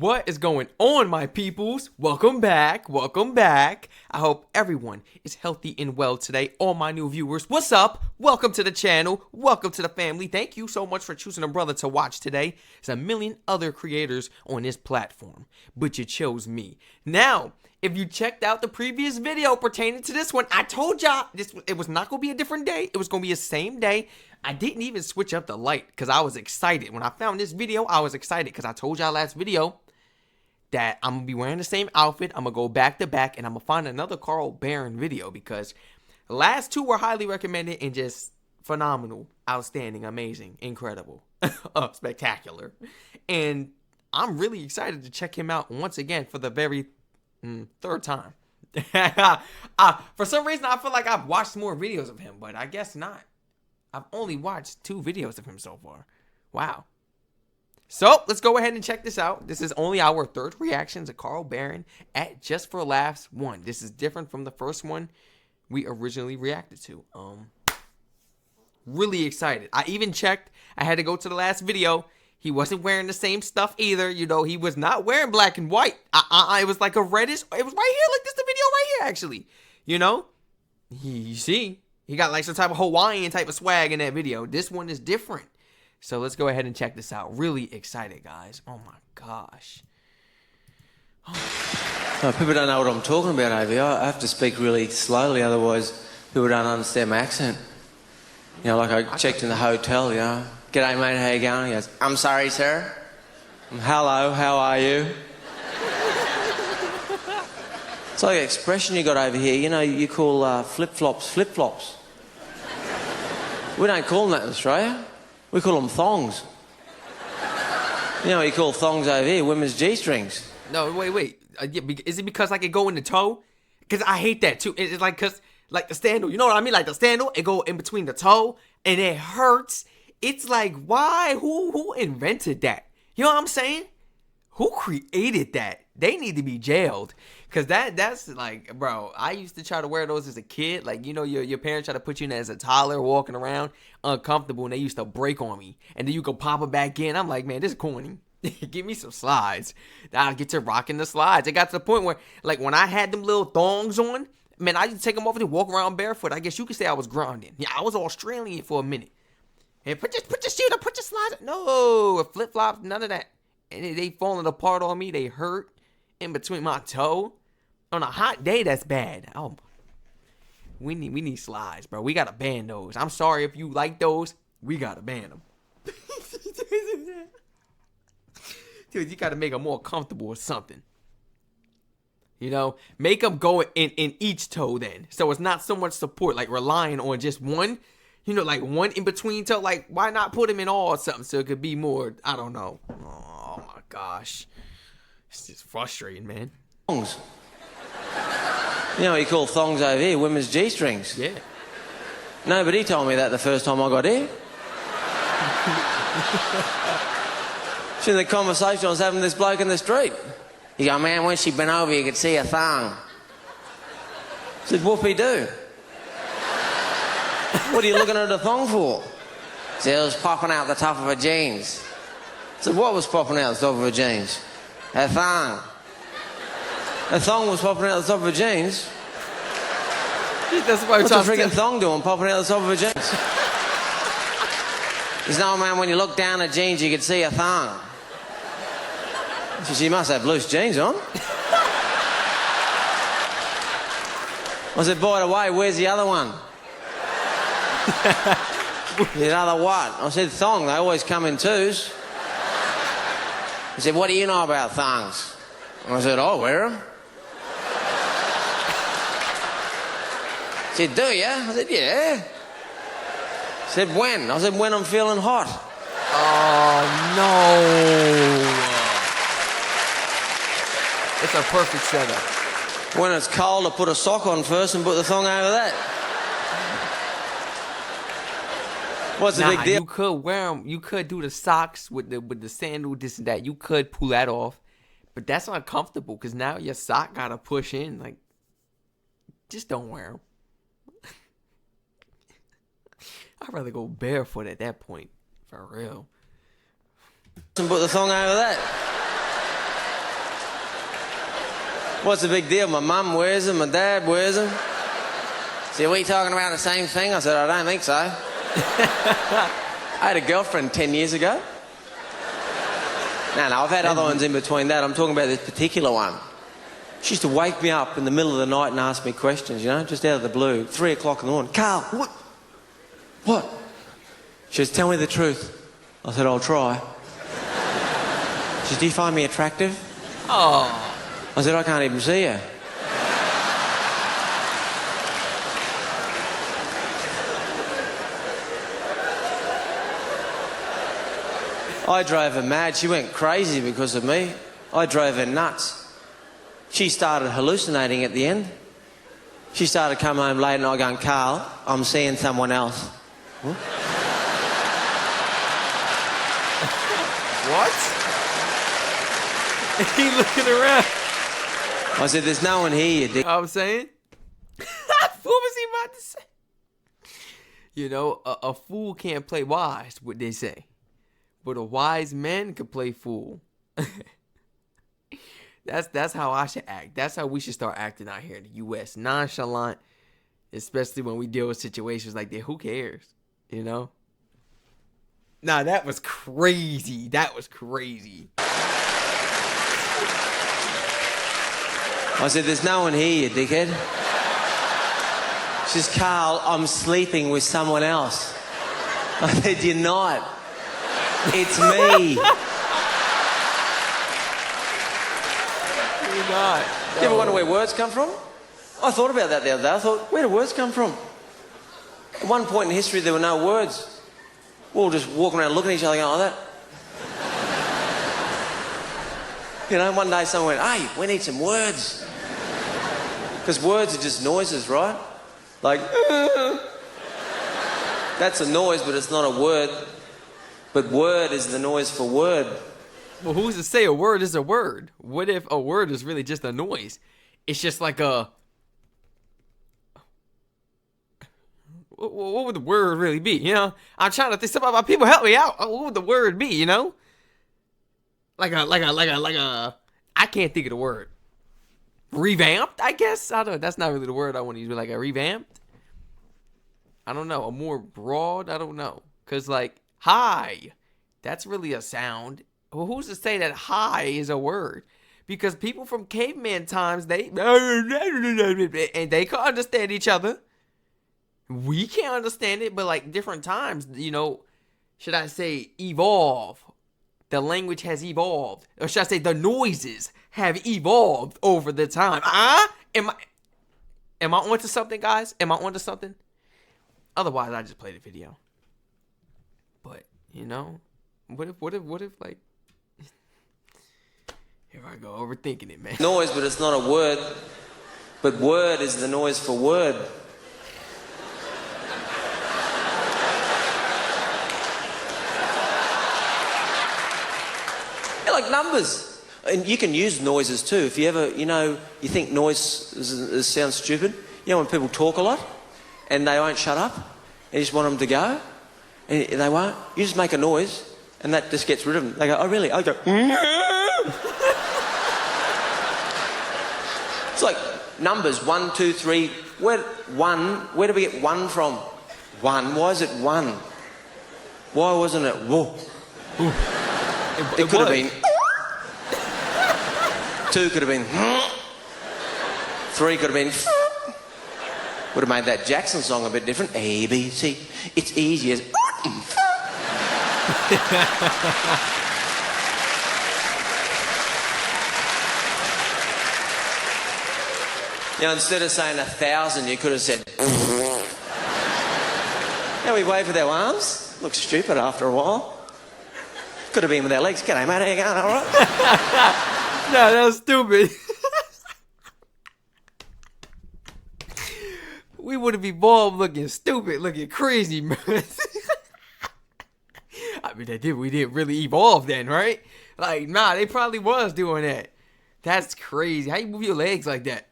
What is going on, my peoples? Welcome back. Welcome back. I hope everyone is healthy and well today. All my new viewers, what's up? Welcome to the channel. Welcome to the family. Thank you so much for choosing a brother to watch today. There's a million other creators on this platform, but you chose me. Now, if you checked out the previous video pertaining to this one, I told y'all it was not going to be a different day. It was going to be the same day. I didn't even switch up the light because I was excited. When I found this video, I was excited because I told y'all last video that I'm going to be wearing the same outfit. I'm going to go back to back and I'm going to find another Carl Barron video because the last two were highly recommended and just phenomenal, outstanding, amazing, incredible, spectacular. And I'm really excited to check him out once again for the very third time. For some reason, I feel like I've watched more videos of him, but I guess not. I've only watched 2 videos of him so far. Wow. So, let's go ahead and check this out. This is only our third reaction to Carl Barron at Just for Laughs 1. This is different from the first one we originally reacted to. Really excited. I even checked. I had to go to the last video. He wasn't wearing the same stuff either. You know, he was not wearing black and white. It was like a reddish. It was right here. Like this, the video right here, actually. You know? You see? He got like some type of Hawaiian type of swag in that video. This one is different. So let's go ahead and check this out. Really excited, guys. Oh my gosh. Oh, people don't know what I'm talking about over here. I have to speak really slowly, otherwise people don't understand my accent. You know, like I checked in the hotel, you know. G'day mate, how you going? He goes, I'm sorry, sir. Hello, how are you? It's like an expression you got over here. You know, you call flip-flops flip-flops. We don't call them that in Australia. We call them thongs. You know what you call thongs over here? Women's G-strings. No, wait. Is it because like it go in the toe? Because I hate that too. It's like because like the sandal. You know what I mean? Like the sandal, it go in between the toe and it hurts. It's like why? Who invented that? You know what I'm saying? Who created that? They need to be jailed. Cause that's like, bro, I used to try to wear those as a kid. Like, you know, your parents try to put you in as a toddler walking around uncomfortable and they used to break on me. And then you go pop it back in. I'm like, man, this is corny. Give me some slides. I'll get to rocking the slides. It got to the point where, like, when I had them little thongs on, man, I used to take them off and walk around barefoot. I guess you could say I was grinding. Yeah, I was Australian for a minute. And put your shoes up, put your slides up. No, flip-flops, none of that. And they falling apart on me. They hurt in between my toe. On a hot day, that's bad. Oh, we need slides, bro. We gotta ban those. I'm sorry if you like those. We gotta ban them. Dude, you gotta make them more comfortable or something. You know, make them go in each toe then, so it's not so much support, like relying on just one. You know, like one in between toe. Like, why not put them in all or something so it could be more? I don't know. Oh my gosh, it's just frustrating, man. Thongs. You know what you call thongs over here? Women's G-strings. Yeah. Nobody told me that the first time I got here. In the conversation I was having with this bloke in the street. He go, man, when she been over you could see a thong. I said, whoopie do. What are you looking at a thong for? He said, it was popping out the top of her jeans. I said, what was popping out the top of her jeans? A thong. A thong was popping out the top of her jeans. That's why what's a freaking thong doing popping out the top of her jeans? He said, no, man, when you look down her jeans, you could see a thong. She must have loose jeans on. I said, by the way, where's the other one? The other what? I said, thong, they always come in twos. He said, what do you know about thongs? I said, I wear them. He said, do you? I said, yeah. He said, when? I said, when I'm feeling hot. Oh, no. It's a perfect setup. When it's cold, I put a sock on first and put the thong over that. What's the big deal? You could wear them. You could do the socks with the sandal, this and that. You could pull that off. But that's uncomfortable because now your sock got to push in. Like, just don't wear them. I'd rather go barefoot at that point. For real. And put the thong over that. What's the big deal? My mum wears them, my dad wears them. See, are we talking about the same thing? I said, I don't think so. I had a girlfriend 10 years ago. No, I've had other ones in between that. I'm talking about this particular one. She used to wake me up in the middle of the night and ask me questions, just out of the blue. 3 o'clock in the morning. Carl, what? What? She says, tell me the truth. I said, I'll try. She says, do you find me attractive? Oh. I said, I can't even see her. I drove her mad. She went crazy because of me. I drove her nuts. She started hallucinating at the end. She started coming home late and I going, Carl, I'm seeing someone else. Huh? What? He looking around. I said, there's no one here, you dick. I'm saying? What was he about to say? A fool can't play wise, what they say. But a wise man can play fool. That's how I should act. That's how we should start acting out here in the U.S. Nonchalant, especially when we deal with situations like that. Who cares? Nah, that was crazy. That was crazy. I said, there's no one here, you dickhead. She says, Carl, I'm sleeping with someone else. I said, you're not. It's me. You're not. You ever wonder where words come from? I thought about that the other day. I thought, where do words come from? At one point in history, there were no words. We were all just walking around looking at each other going like that. One day someone went, hey, we need some words. Because words are just noises, right? Like, that's a noise, but it's not a word. But word is the noise for word. Well, who's to say a word is a word? What if a word is really just a noise? It's just like a... What would the word really be, I'm trying to think about people help me out. What would the word be, Like a... I can't think of the word. Revamped, I guess? I don't know. That's not really the word I want to use. Like a revamped? I don't know. A more broad? I don't know. Because hi, that's really a sound. Well, who's to say that hi is a word? Because people from caveman times, and they can understand each other. We can't understand it, but different times, should I say evolve? The language has evolved. Or should I say the noises have evolved over the time? Am I onto something, guys? Am I onto something? Otherwise, I just play the video. But, what if, here I go, overthinking it, man. Noise, but it's not a word. But word is the noise for word. Like numbers. And you can use noises too. If you ever, you think noise sounds stupid. When people talk a lot and they won't shut up and you just want them to go and they won't. You just make a noise and that just gets rid of them. They go, oh really? I go, it's like numbers, 1, 2, 3. Where do we get 1 from? 1. Why is it 1? Why wasn't it whoa? It could have been 2 could have been 3 could have been would have made that Jackson song a bit different. A, B, C. It's easy as instead of saying 1,000, you could have said Now we wave with our arms. Looks stupid after a while. Could have been with our legs. G'day, mate. How you going? All right? No, that was stupid. We would have evolved looking stupid, looking crazy, man. I mean, we didn't really evolve then, right? Nah, they probably was doing that. That's crazy. How you move your legs like that?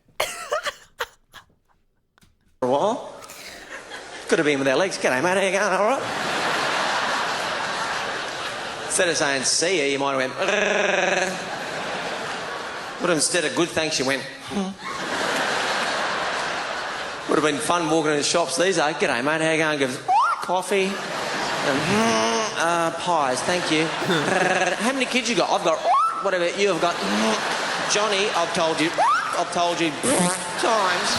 For a while. Could have been with our legs. G'day, mate. How you going? All right? Instead of saying see ya, you might have went But instead of good thanks, she went, Would have been fun walking in the shops these days. G'day, mate. How you going? Gives coffee and pies. Thank you. How many kids you got? I've got whatever you have got. Johnny, I've told you times.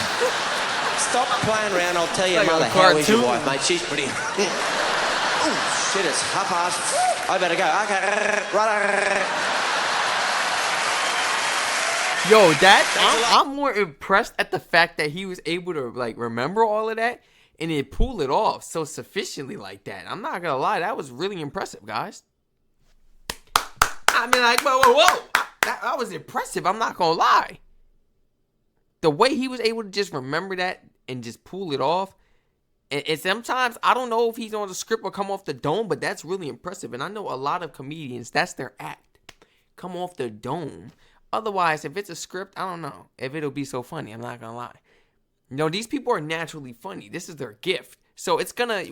Stop playing around. I'll tell your mother. How is your wife, mate? She's pretty. Oh shit! It's 1:30. I better go. Okay. Right. Yo, I'm more impressed at the fact that he was able to like remember all of that and then pull it off so sufficiently like that. I'm not gonna lie, that was really impressive, guys. I mean, like, whoa. That was impressive. I'm not gonna lie. The way he was able to just remember that and just pull it off. And sometimes, I don't know if he's on the script or come off the dome, but that's really impressive. And I know a lot of comedians, that's their act. Come off the dome. Otherwise, if it's a script, I don't know if it'll be so funny. I'm not gonna lie. You know, these people are naturally funny. This is their gift. So we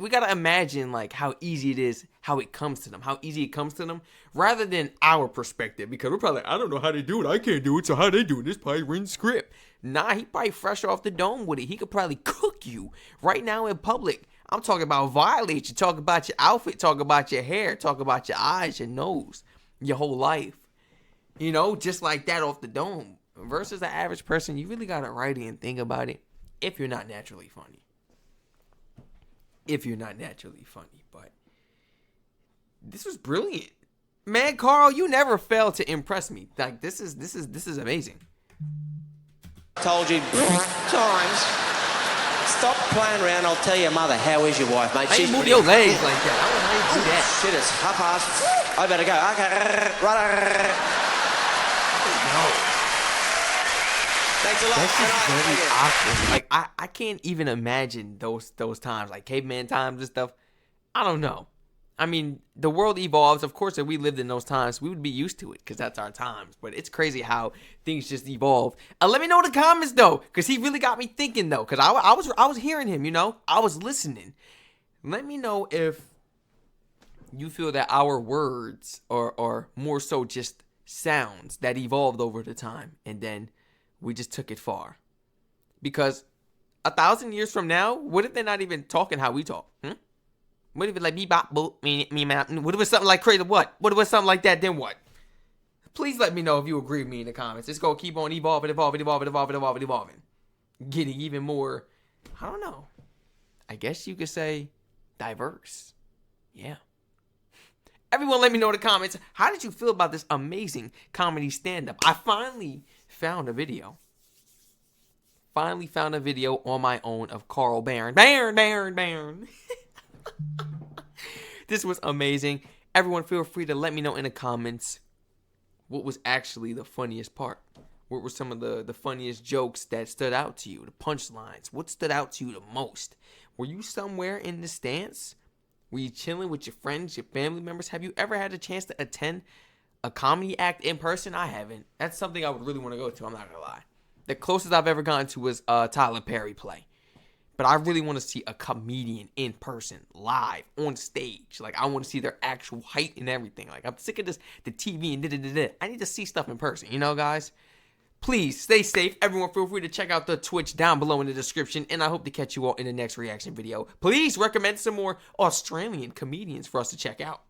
gotta imagine like how easy it is, how it comes to them, how easy it comes to them, rather than our perspective. Because we're probably like, I don't know how they do it. I can't do it. So how they do it? This probably written script. Nah, he probably fresh off the dome with it. He could probably cook you right now in public. I'm talking about violate you, talk about your outfit, talk about your hair, talk about your eyes, your nose, your whole life. You know, just like that off the dome. Versus the average person, you really gotta write it and think about it if you're not naturally funny. But this was brilliant. Man, Carl, you never fail to impress me. Like this is amazing. Told you times. Stop playing around. I'll tell your mother. How is your wife, mate? She's move your legs like that. I don't know how you do that. Shit, it's 1:30. I better go. Okay. Right. Thanks a lot. That's just very awkward. Like I can't even imagine those times, like caveman times and stuff. I don't know. I mean, the world evolves. Of course, if we lived in those times, we would be used to it because that's our times. But it's crazy how things just evolve. Let me know in the comments though, because he really got me thinking though. Because I was hearing him, you know, I was listening. Let me know if you feel that our words are more so just sounds that evolved over the time, and then we just took it far. Because 1,000 years from now, what if they're not even talking how we talk? What if it's like me bop boop me mountain? What if it's something like crazy? What if it's something like that? Then what? Please let me know if you agree with me in the comments. It's gonna keep on evolving. Getting even more, I don't know. I guess you could say diverse. Yeah. Everyone let me know in the comments, how did you feel about this amazing comedy stand-up? I finally found a video. On my own of Carl Barron. Barron. This was amazing. Everyone feel free to let me know in the comments what was actually the funniest part. What were some of the funniest jokes that stood out to you? The punchlines. What stood out to you the most? Were you somewhere in the stands? Were you chilling with your friends, your family members? Have you ever had a chance to attend a comedy act in person? I haven't. That's something I would really want to go to. I'm not going to lie. The closest I've ever gotten to was Tyler Perry play. But I really want to see a comedian in person, live, on stage. Like, I want to see their actual height and everything. Like, I'm sick of this, the TV and da-da-da-da. I need to see stuff in person, you know, guys? Please stay safe. Everyone feel free to check out the Twitch down below in the description. And I hope to catch you all in the next reaction video. Please recommend some more Australian comedians for us to check out.